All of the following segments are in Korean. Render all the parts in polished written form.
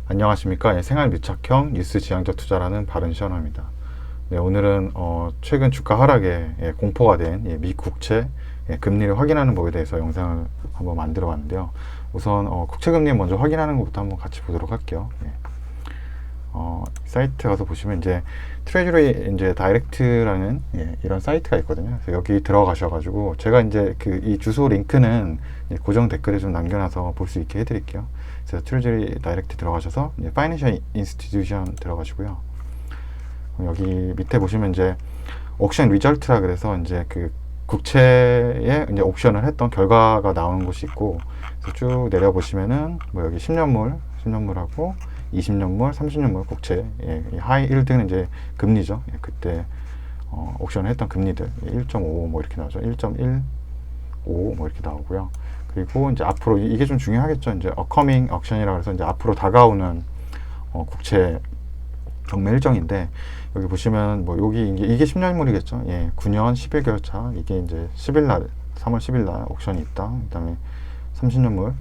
안녕하십니까. 생활 밀착형 뉴스 지향적 투자라는 바른시어너입니다. 네, 오늘은 최근 주가 하락에 공포가 된 미 국채 금리를 확인하는 법에 대해서 영상을 한번 만들어 봤는데요. 우선 국채 금리 먼저 확인하는 것부터 한번 같이 보도록 할게요. 사이트 가서 보시면 이제 트레저리 이제 다이렉트라는 이런 사이트가 있거든요. 그래서 여기 들어가셔가지고 제가 이제 이 주소 링크는 고정 댓글에 좀 남겨놔서 볼 수 있게 해드릴게요. 그래서 트레저리 다이렉트 들어가셔서 파이낸셜 인스티튜션 들어가시고요. 여기 밑에 보시면 이제 옥션 리절트라 그래서 이제 국채에 이제 옥션을 했던 결과가 나오는 곳이 있고, 그래서 쭉 내려 보시면은 뭐 여기 10년물하고 20년물, 30년물 국채, 이 하이 1등은 이제 금리죠. 그때 옥션을 했던 금리들 1.5 뭐 이렇게 나오죠. 1.15 뭐 이렇게 나오고요. 그리고 이제 앞으로 이게 좀 중요하겠죠. 이제 어커밍 옥션이라고 해서 이제 앞으로 다가오는 국채 경매 일정인데, 여기 보시면 뭐 여기 이게 10년물이겠죠. 9년 11개월 차, 이게 이제 10일 3월 10일 날 옥션이 있다. 그다음에 30년물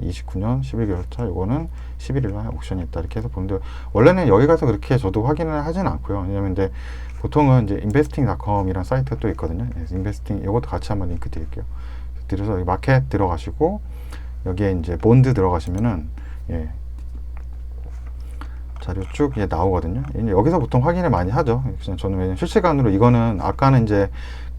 29년 11개월 차, 요거는 11일 날 옥션이 있다. 이렇게 해서 보는데, 원래는 여기 가서 그렇게 저도 확인을 하진 않고요. 왜냐면 이제 보통은 이제 investing.com이라는 사이트가 또 있거든요. 인베스팅, 이것도 같이 한번 링크 드릴게요. 드려서 여기 마켓 들어가시고 여기에 이제 본드 들어가시면은 자료 쭉 나오거든요. 여기서 보통 확인을 많이 하죠. 저는 왜냐면 실시간으로 이거는 아까는 이제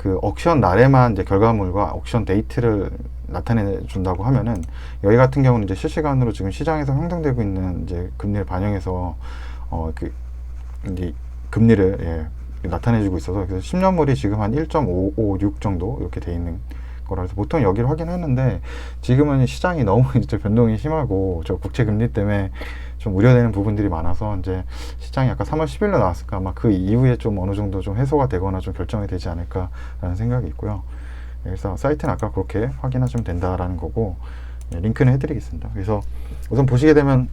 옥션 날에만 이제 결과물과 옥션 데이트를 나타내 준다고 하면은, 여기 같은 경우는 이제 실시간으로 지금 시장에서 형성되고 있는 이제 금리를 반영해서 이제 금리를 나타내 주고 있어서, 그래서 10년물이 지금 한 1.556 정도 이렇게 돼 있는 거라서 보통 여기를 확인하는데, 지금은 시장이 너무 이제 변동이 심하고 저 국채 금리 때문에 좀 우려되는 부분들이 많아서 이제 시장이 아까 3월 10일로 나왔을까, 아마 그 이후에 좀 어느 정도 좀 해소가 되거나 좀 결정이 되지 않을까라는 생각이 있고요. 그래서 사이트는 아까 그렇게 확인하시면 된다라는 거고, 링크는 해드리겠습니다. 그래서 우선 보시게 되면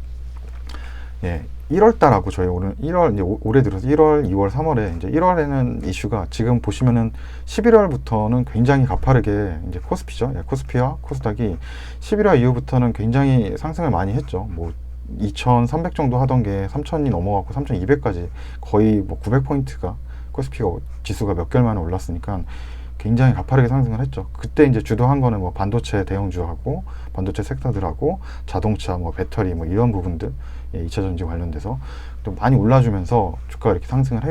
1월 달하고 저희 올해 1월 이제 올해 들어서 1월, 2월, 3월에 이제 1월에는 이슈가 지금 보시면은 11월부터는 굉장히 가파르게 이제 코스피죠. 코스피와 코스닥이 11월 이후부터는 굉장히 상승을 많이 했죠. 뭐 2,300 정도 하던 게 3,000이 넘어가고 3,200까지 거의 뭐 900포인트가 코스피가 지수가 몇 개월 만에 올랐으니까 굉장히 가파르게 상승을 했죠. 그때 이제 주도한 거는 뭐 반도체 대형주하고 반도체 섹터들하고 자동차, 뭐 배터리, 뭐 이런 부분들, 2차 전지 관련돼서 좀 많이 올라주면서 주가가 이렇게 상승을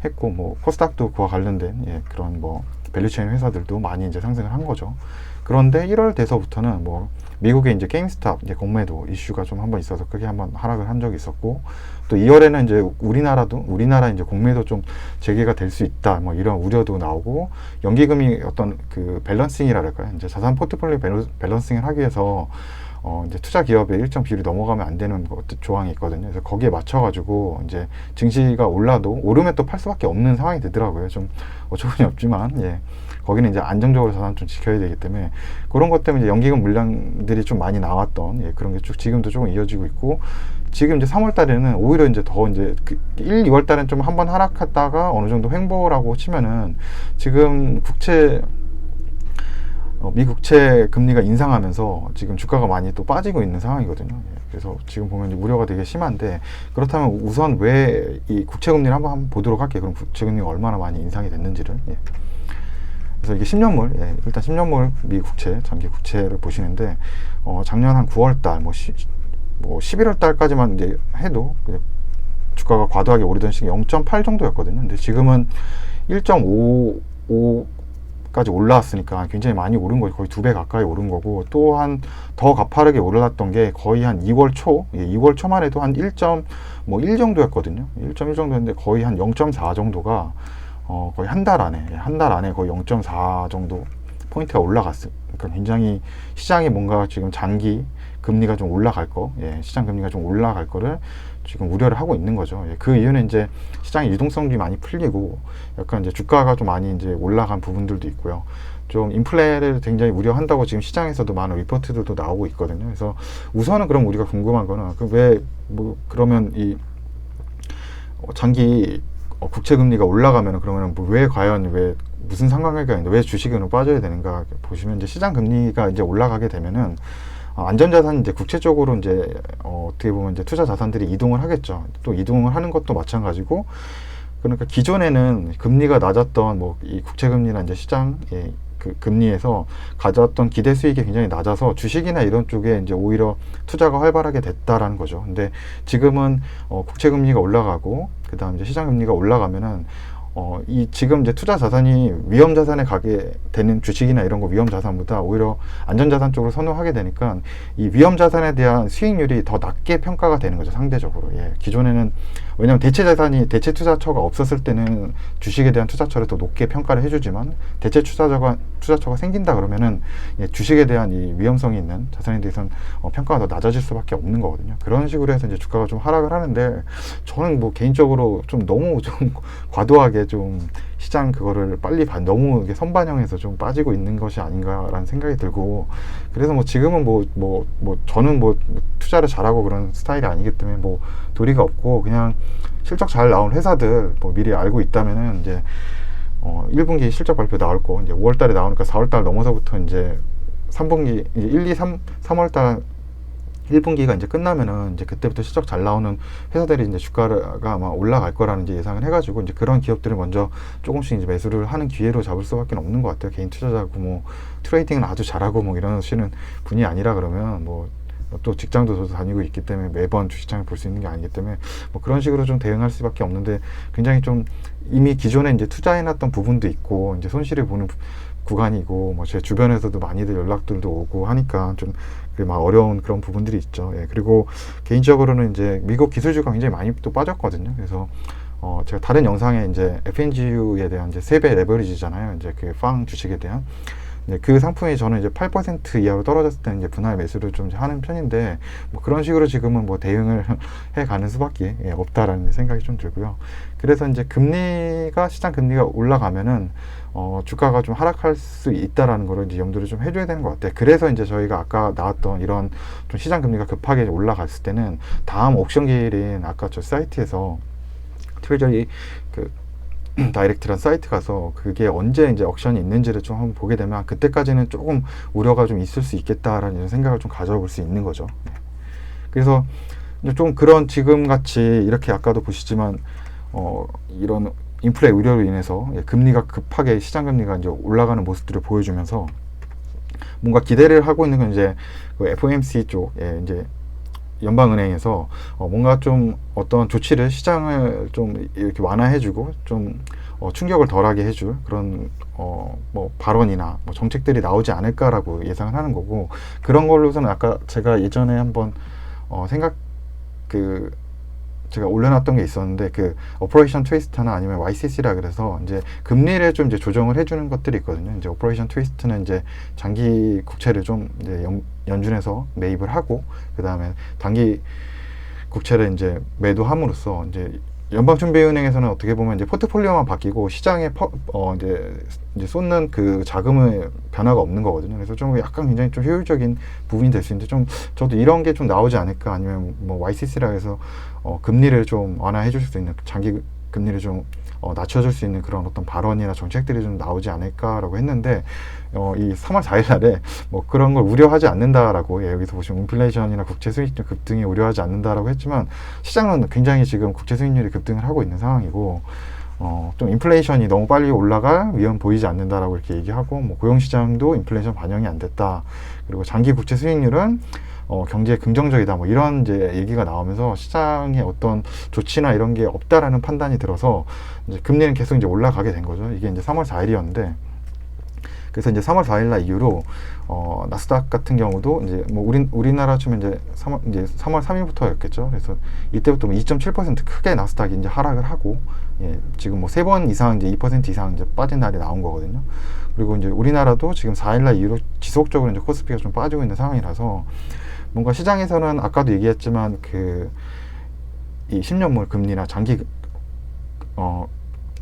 했고, 뭐 코스닥도 그와 관련된 그런 뭐 밸류체인 회사들도 많이 이제 상승을 한 거죠. 그런데 1월 돼서부터는 뭐 미국의 이제 게임스탑 이제 공매도 이슈가 좀 한번 있어서 크게 한번 하락을 한 적이 있었고, 또 2월에는 이제 우리나라 이제 공매도 좀 재개가 될 수 있다, 뭐 이런 우려도 나오고, 연기금이 어떤 밸런싱이라 할까요? 이제 자산 포트폴리오 밸런싱을 하기 위해서 이제 투자 기업의 일정 비율이 넘어가면 안 되는 조항이 있거든요. 그래서 거기에 맞춰가지고 이제 증시가 오르면 또 팔 수밖에 없는 상황이 되더라고요. 좀 어처구니 없지만, 거기는 이제 안정적으로 자산 좀 지켜야 되기 때문에 그런 것 때문에 이제 연기금 물량들이 좀 많이 나왔던 그런 게 쭉 지금도 조금 이어지고 있고, 지금 이제 3월 달에는 오히려 이제 더 이제 1, 2월 달엔 좀 한번 하락했다가 어느 정도 횡보라고 치면은, 지금 미국채 금리가 인상하면서 지금 주가가 많이 또 빠지고 있는 상황이거든요. 그래서 지금 보면 우려가 되게 심한데, 그렇다면 우선 왜 이 국채 금리를 한번 보도록 할게요. 그럼 국채 금리가 얼마나 많이 인상이 됐는지를. 그래서 이게 10년물, 일단 10년물 미 국채, 장기 국채를 보시는데, 작년 한 9월 달, 뭐 11월 달까지만 이제 해도 주가가 과도하게 오르던 시기 0.8 정도였거든요. 근데 지금은 1.55까지 올라왔으니까 굉장히 많이 오른 거죠. 거의 2배 가까이 오른 거고, 또한 더 가파르게 올랐던 게 거의 한 2월 초만 해도 한 1 정도였거든요. 1.1 정도였는데 거의 한 0.4 정도가 거의 한 달 안에 거의 0.4 정도 포인트가 올라갔어요. 그러니까 굉장히 시장이 뭔가 지금 장기 금리가 좀 올라갈 시장 금리가 좀 올라갈 거를 지금 우려를 하고 있는 거죠. 그 이유는 이제 시장의 유동성이 많이 풀리고, 약간 이제 주가가 좀 많이 이제 올라간 부분들도 있고요. 좀 인플레를 굉장히 우려한다고 지금 시장에서도 많은 리포트들도 나오고 있거든요. 그래서 우선은 그럼 우리가 궁금한 거는 그러면 이 장기 국채 금리가 올라가면 그러면 왜 무슨 상관관계가 있는데 왜 주식은 빠져야 되는가 보시면, 이제 시장 금리가 이제 올라가게 되면은 안전자산 이제 국채 쪽으로 이제 어떻게 보면 이제 투자 자산들이 이동을 하겠죠. 또 이동을 하는 것도 마찬가지고, 그러니까 기존에는 금리가 낮았던 뭐 이 국채 금리나 이제 시장 그 금리에서 가져왔던 기대 수익이 굉장히 낮아서 주식이나 이런 쪽에 이제 오히려 투자가 활발하게 됐다라는 거죠. 근데 지금은 국채 금리가 올라가고 그다음 이제 시장 금리가 올라가면은 이 지금 이제 투자 자산이 위험 자산에 가게 되는 주식이나 이런 거 위험 자산보다 오히려 안전 자산 쪽으로 선호하게 되니까 이 위험 자산에 대한 수익률이 더 낮게 평가가 되는 거죠, 상대적으로. 예. 기존에는 왜냐하면 대체 투자처가 없었을 때는 주식에 대한 투자처를 더 높게 평가를 해주지만 대체 투자처가 생긴다 그러면은 주식에 대한 이 위험성이 있는 자산에 대해서는 평가가 더 낮아질 수밖에 없는 거거든요. 그런 식으로 해서 이제 주가가 좀 하락을 하는데, 저는 뭐 개인적으로 좀 너무 좀 과도하게 좀 시장 그거를 빨리 너무 선반영해서 좀 빠지고 있는 것이 아닌가라는 생각이 들고, 그래서 뭐 지금은 저는 뭐 투자를 잘하고 그런 스타일이 아니기 때문에 뭐 도리가 없고, 그냥 실적 잘 나온 회사들 뭐 미리 알고 있다면은 이제 1분기 실적 발표 나올 거 이제 5월 달에 나오니까 4월 달 넘어서부터 이제 3분기 이제 1, 2, 3월 달 1분기가 이제 끝나면은 이제 그때부터 실적 잘 나오는 회사들이 이제 주가가 아마 올라갈 거라는 이제 예상을 해가지고 이제 그런 기업들을 먼저 조금씩 이제 매수를 하는 기회로 잡을 수밖에 없는 것 같아요. 개인 투자자고 뭐 트레이딩은 아주 잘하고 뭐 이러시는 분이 아니라 그러면 뭐 또 직장도 저도 다니고 있기 때문에 매번 주식장을 볼 수 있는 게 아니기 때문에 뭐 그런 식으로 좀 대응할 수밖에 없는데, 굉장히 좀 이미 기존에 이제 투자해놨던 부분도 있고 이제 손실을 보는 구간이고 뭐 제 주변에서도 많이들 연락들도 오고 하니까 좀 막 어려운 그런 부분들이 있죠. 예. 그리고 개인적으로는 이제 미국 기술주가 굉장히 많이 또 빠졌거든요. 그래서 제가 다른 영상에 이제 FNGU에 대한 이제 3배 레버리지잖아요. 이제 그 팡 주식에 대한. 그 상품이 저는 이제 8% 이하로 떨어졌을 때는 이제 분할 매수를 좀 하는 편인데, 뭐 그런 식으로 지금은 뭐 대응을 해 가는 수밖에 없다라는 생각이 좀 들고요. 그래서 이제 시장 금리가 올라가면은 주가가 좀 하락할 수 있다라는 거를 이제 염두를 좀 해줘야 되는 것 같아요. 그래서 이제 저희가 아까 나왔던 이런 좀 시장 금리가 급하게 올라갔을 때는 다음 옥션 기일인 아까 저 사이트에서 트레저리 다이렉트란 사이트 가서 그게 언제 이제 옥션이 있는지를 좀 한번 보게 되면 그때까지는 조금 우려가 좀 있을 수 있겠다라는 생각을 좀 가져볼 수 있는 거죠. 그래서 좀 그런 지금 같이 이렇게 아까도 보시지만 이런 인플레 우려로 인해서 금리가 급하게 시장 금리가 이제 올라가는 모습들을 보여주면서 뭔가 기대를 하고 있는 건 이제 그 FOMC 쪽에 이제 연방은행에서 뭔가 좀 어떤 조치를 시장을 좀 이렇게 완화해주고 좀 충격을 덜하게 해줄 그런 뭐 발언이나 뭐 정책들이 나오지 않을까라고 예상을 하는 거고, 그런 걸로서는 아까 제가 예전에 한번 제가 올려놨던 게 있었는데 그 오퍼레이션 트위스트나 아니면 YCC라 그래서 이제 금리를 좀 이제 조정을 해주는 것들이 있거든요. 이제 오퍼레이션 트위스트는 이제 장기 국채를 좀 이제 연준해서 매입을 하고 그 다음에 단기 국채를 이제 매도함으로써 이제 연방준비은행에서는 어떻게 보면 이제 포트폴리오만 바뀌고 시장에 이제 쏟는 그 자금의 변화가 없는 거거든요. 그래서 좀 약간 굉장히 좀 효율적인 부분이 될 수 있는데, 좀 저도 이런 게 좀 나오지 않을까, 아니면 뭐 YCC라 해서 금리를 좀 완화해 줄 수 있는, 장기 금리를 좀 낮춰줄 수 있는 그런 어떤 발언이나 정책들이 좀 나오지 않을까라고 했는데, 이 3월 4일 날에 뭐 그런 걸 우려하지 않는다라고, 여기서 보시면 인플레이션이나 국채 수익률 급등이 우려하지 않는다라고 했지만 시장은 굉장히 지금 국채 수익률이 급등을 하고 있는 상황이고, 좀 인플레이션이 너무 빨리 올라갈 위험 보이지 않는다라고 이렇게 얘기하고, 뭐 고용시장도 인플레이션 반영이 안 됐다, 그리고 장기 국채 수익률은 경제에 긍정적이다, 뭐 이런 이제 얘기가 나오면서 시장에 어떤 조치나 이런 게 없다라는 판단이 들어서 이제 금리는 계속 이제 올라가게 된 거죠. 이게 이제 3월 4일이었는데, 그래서 이제 3월 4일날 이후로 나스닥 같은 경우도 이제 뭐 우리나라 치면 이제 3월 3일부터였겠죠. 그래서 이때부터 뭐 2.7% 크게 나스닥이 이제 하락을 하고, 지금 뭐 3번 이상 이제 2% 이상 이제 빠진 날이 나온 거거든요. 그리고 이제 우리나라도 지금 4일날 이후로 지속적으로 이제 코스피가 좀 빠지고 있는 상황이라서, 뭔가 시장에서는 아까도 얘기했지만 이 10년물 금리나 장기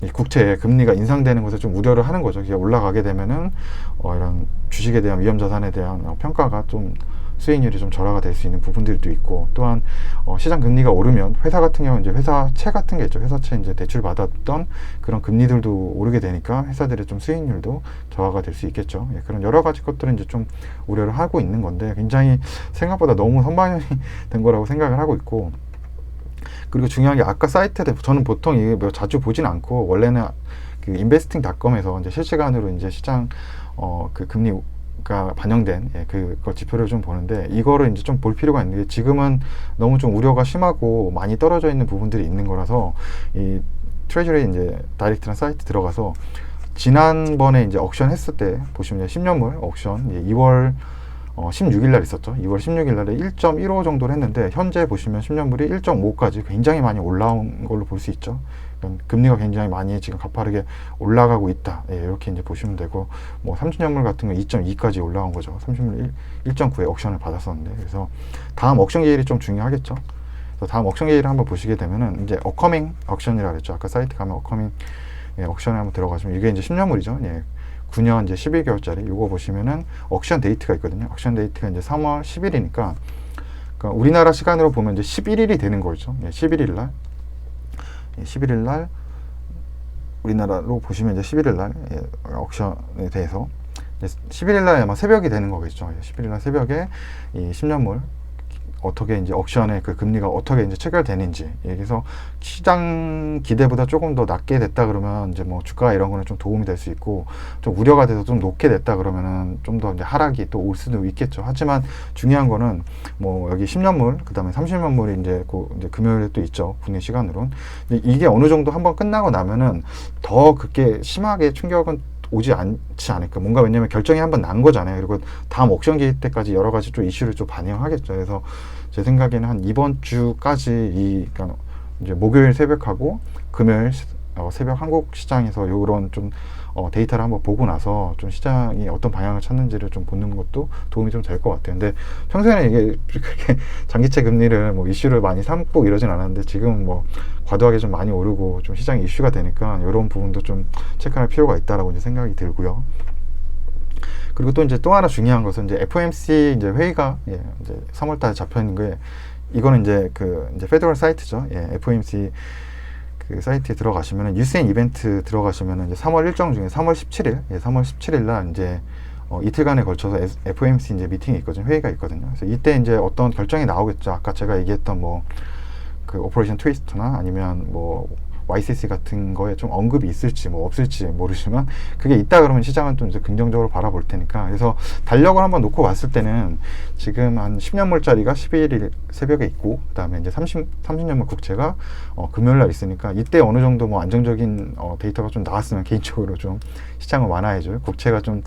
이 국채의 금리가 인상되는 것에 좀 우려를 하는 거죠. 이게 올라가게 되면은 이런 주식에 대한 위험 자산에 대한 평가가 좀 수익률이 좀 절하가 될 수 있는 부분들도 있고, 또한 시장 금리가 오르면 회사 같은 경우는 이제 회사채 같은 게 있죠. 회사채 이제 대출 받았던 그런 금리들도 오르게 되니까 회사들의 좀 수익률도 저하가 될 수 있겠죠. 예, 그런 여러 가지 것들은 이제 좀 우려를 하고 있는 건데, 굉장히 생각보다 너무 선반영이 된 거라고 생각을 하고 있고, 그리고 중요한 게 아까 사이트에 저는 보통 이게 뭐 자주 보진 않고, 원래는 그 investing.com에서 이제 실시간으로 이제 시장 그 금리가 반영된 그걸 지표를 좀 보는데, 이거를 이제 좀 볼 필요가 있는 게, 지금은 너무 좀 우려가 심하고 많이 떨어져 있는 부분들이 있는 거라서, 이 트레저리 이제 다이렉트한 사이트 들어가서 지난번에 이제 옥션 했을 때 보시면 10년물 옥션 2월 16일 날 있었죠. 2월 16일 날에 1.15 정도를 했는데, 현재 보시면 10년물이 1.5까지 굉장히 많이 올라온 걸로 볼 수 있죠. 금리가 굉장히 많이 지금 가파르게 올라가고 있다. 예, 이렇게 이제 보시면 되고, 뭐 30년물 같은 거 2.2까지 올라온 거죠. 30년물 1.9에 옥션을 받았었는데, 그래서 다음 옥션 기일이 좀 중요하겠죠. 그래서 다음 옥션 기일을 한번 보시게 되면은 이제 어커밍 옥션이라고 했죠. 아까 사이트 가면 어커밍 옥션에 한번 들어가시면 이게 이제 10년물이죠. 예. 9년 이제 11개월짜리 요거 보시면은 옥션 데이트가 있거든요. 옥션 데이트가 이제 3월 10일이니까, 그러니까 우리나라 시간으로 보면 이제 11일이 되는 거죠. 예, 11일 날. 11일 날 우리나라로 보시면 이제 11일 날 옥션에 대해서 11일 날 아마 새벽이 되는 거겠죠. 11일 날 새벽에 이 10년물 어떻게 이제 옥션의 그 금리가 어떻게 이제 체결되는지, 그래서 시장 기대보다 조금 더 낮게 됐다 그러면 이제 뭐 주가 이런 거는 좀 도움이 될 수 있고, 좀 우려가 돼서 좀 높게 됐다 그러면은 좀 더 이제 하락이 또 올 수도 있겠죠. 하지만 중요한 거는 뭐 여기 10년물 그다음에 30년물이 이제 이제 금요일에 또 있죠. 국내 시간으로는. 이게 어느 정도 한번 끝나고 나면은 더 그렇게 심하게 충격은 오지 않지 않을까. 뭔가, 왜냐면 결정이 한번 난 거잖아요. 그리고 다음 옥션 기일 때까지 여러 가지 좀 이슈를 좀 반영하겠죠. 그래서 제 생각에는 한 이번 주까지 그러니까 이제 목요일 새벽하고 금요일 새벽 한국 시장에서 요런 좀 데이터를 한번 보고 나서 좀 시장이 어떤 방향을 찾는지를 좀 보는 것도 도움이 좀 될 것 같아요. 근데 평소에는 이게 그렇게 장기채 금리를 뭐 이슈를 많이 삼고 이러진 않았는데, 지금 뭐 과도하게 좀 많이 오르고 좀 시장이 이슈가 되니까 이런 부분도 좀 체크할 필요가 있다라고 이제 생각이 들고요. 그리고 또 이제 또 하나 중요한 것은 이제 FOMC 이제 회의가 이제 3월달에 잡혀 있는 거에, 이거는 이제 이제 페더럴 사이트죠. FOMC 그 사이트에 들어가시면은 뉴스앤 이벤트 들어가시면은 이제 3월 일정 중에 3월 17일, 3월 17일 날 이제 이틀간에 걸쳐서 FOMC 이제 미팅이 있거든요. 회의가 있거든요. 그래서 이때 이제 어떤 결정이 나오겠죠. 아까 제가 얘기했던 뭐 그 오퍼레이션 트위스트나 아니면 뭐 YCC 같은 거에 좀 언급이 있을지 뭐 없을지 모르지만, 그게 있다 그러면 시장은 좀 이제 긍정적으로 바라볼 테니까. 그래서 달력을 한번 놓고 봤을 때는 지금 한 10년물짜리가 11일 새벽에 있고, 그 다음에 이제 30년물 국채가 금요일 날 있으니까, 이때 어느 정도 뭐 안정적인 데이터가 좀 나왔으면 개인적으로 좀 시장을 완화해줄, 국채가 좀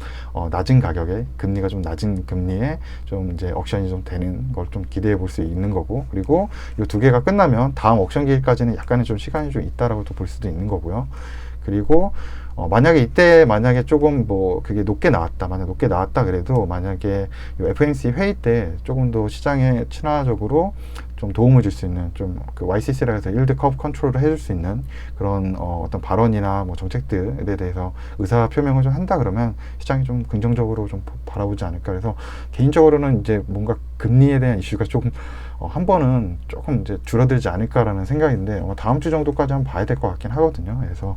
낮은 가격에, 금리가 좀 낮은 금리에 좀 이제 옥션이 좀 되는 걸 좀 기대해 볼 수 있는 거고, 그리고 이 두 개가 끝나면 다음 옥션 기일까지는 약간의 좀 시간이 좀 있다라고 또 볼 수도 있는 거고요. 그리고 만약에 이때 조금 뭐 그게 높게 나왔다, 만약 높게 나왔다 그래도, 만약에 이 FOMC 회의 때 조금 더 시장에 친화적으로 좀 도움을 줄 수 있는, 좀 그 YCC라 해서 일드 커브 컨트롤을 해줄 수 있는 그런 어떤 발언이나 뭐 정책들에 대해서 의사 표명을 좀 한다 그러면 시장이 좀 긍정적으로 좀 바라보지 않을까. 그래서 개인적으로는 이제 뭔가 금리에 대한 이슈가 조금 한 번은 조금 이제 줄어들지 않을까라는 생각인데, 다음 주 정도까지 한번 봐야 될 것 같긴 하거든요. 그래서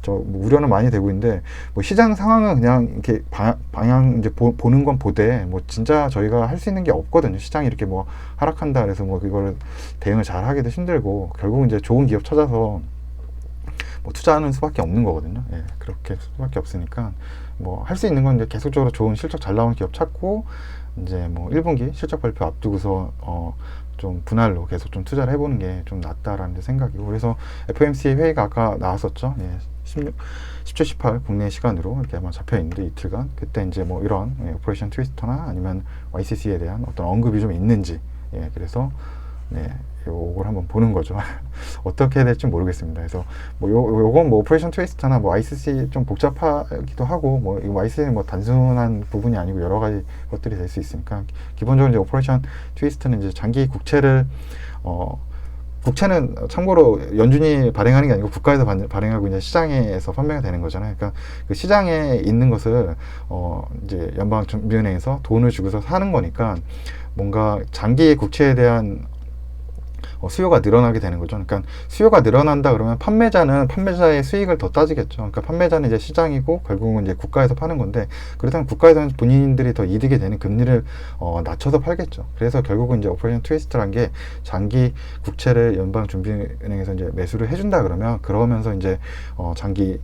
뭐 우려는 많이 되고 있는데, 뭐 시장 상황은 그냥 이렇게 방향 이제 보는 건 보되, 뭐 진짜 저희가 할 수 있는 게 없거든요. 시장이 이렇게 뭐 하락한다 그래서 뭐 그걸 대응을 잘 하기도 힘들고, 결국 이제 좋은 기업 찾아서 뭐 투자하는 수밖에 없는 거거든요. 그렇게 수밖에 없으니까 뭐 할 수 있는 건 이제 계속적으로 좋은 실적 잘 나오는 기업 찾고, 이제 뭐 1분기 실적 발표 앞두고서 좀 분할로 계속 좀 투자를 해보는 게 좀 낫다라는 생각이고, 그래서 FOMC 회의가 아까 나왔었죠. 17, 18 국내 시간으로 이렇게 아마 잡혀 있는데, 이틀간 그때 이제 뭐 이런 오퍼레이션 트위스터나 아니면 YCC에 대한 어떤 언급이 좀 있는지, 그래서 요걸 한번 보는 거죠. 어떻게 해야 될지 모르겠습니다. 그래서 뭐 요건 뭐 오퍼레이션 트위스터나 뭐 YCC 좀 복잡하기도 하고, 뭐 이 YCC는 뭐 단순한 부분이 아니고 여러 가지 것들이 될 수 있으니까, 기본적으로 이제 오퍼레이션 트위스터는 이제 장기 국채를 국채는 참고로 연준이 발행하는 게 아니고 국가에서 발행하고 이제 시장에서 판매가 되는 거잖아요. 그러니까 그 시장에 있는 것을 이제 연방준비은행에서 돈을 주고서 사는 거니까 뭔가 장기 국채에 대한 수요가 늘어나게 되는 거죠. 그러니까 수요가 늘어난다 그러면 판매자는 판매자의 수익을 더 따지겠죠. 그러니까 판매자는 이제 시장이고 결국은 이제 국가에서 파는 건데, 그렇다면 국가에서는 본인들이 더 이득이 되는 금리를 낮춰서 팔겠죠. 그래서 결국은 이제 오퍼레이션 트위스트란 게 장기 국채를 연방준비은행에서 이제 매수를 해준다 그러면 그러면서 이제 장기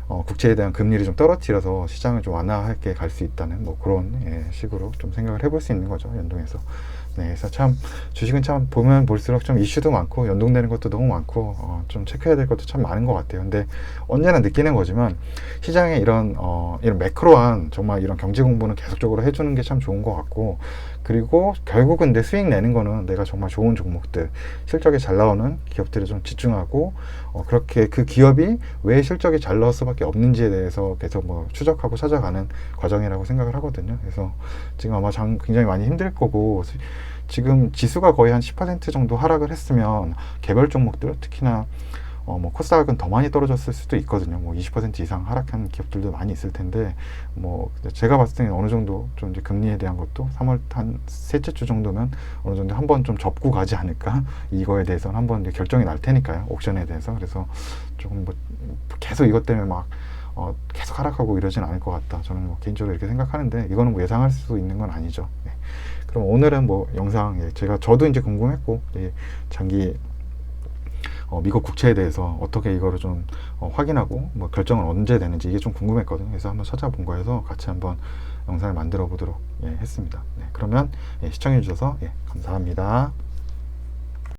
국채에 대한 금리를 좀 떨어뜨려서 시장을 좀 완화하게 갈 수 있다는 뭐 그런 식으로 좀 생각을 해볼 수 있는 거죠, 연동해서. 네, 그래서 참 주식은 참 보면 볼수록 좀 이슈도 많고 연동되는 것도 너무 많고 좀 체크해야 될 것도 참 많은 것 같아요. 근데 언제나 느끼는 거지만 시장에 이런 매크로한 정말 이런 경제 공부는 계속적으로 해주는 게 참 좋은 것 같고, 그리고 결국은 내 수익 내는 거는 내가 정말 좋은 종목들, 실적이 잘 나오는 기업들에 좀 집중하고 그렇게 그 기업이 왜 실적이 잘 나올 수밖에 없는지에 대해서 계속 뭐 추적하고 찾아가는 과정이라고 생각을 하거든요. 그래서 지금 아마 굉장히 많이 힘들 거고, 지금 지수가 거의 한 10% 정도 하락을 했으면 개별 종목들, 특히나 뭐 코스닥은 더 많이 떨어졌을 수도 있거든요. 뭐 20% 이상 하락한 기업들도 많이 있을 텐데, 뭐 제가 봤을 때는 어느 정도 좀 이제 금리에 대한 것도 3월 한 셋째 주 정도면 어느 정도 한번 좀 접고 가지 않을까, 이거에 대해서는 한번 이제 결정이 날 테니까요, 옥션에 대해서. 그래서 조금 뭐 계속 이것 때문에 막 계속 하락하고 이러진 않을 것 같다, 저는 뭐 개인적으로 이렇게 생각하는데, 이거는 뭐 예상할 수 있는 건 아니죠. 네. 그럼 오늘은 뭐 영상, 저도 이제 궁금했고, 장기 미국 국채에 대해서 어떻게 이거를 좀 확인하고 뭐 결정은 언제 되는지 이게 좀 궁금했거든요. 그래서 한번 찾아본 거여서 같이 한번 영상을 만들어 보도록 했습니다. 네, 그러면 시청해 주셔서 감사합니다.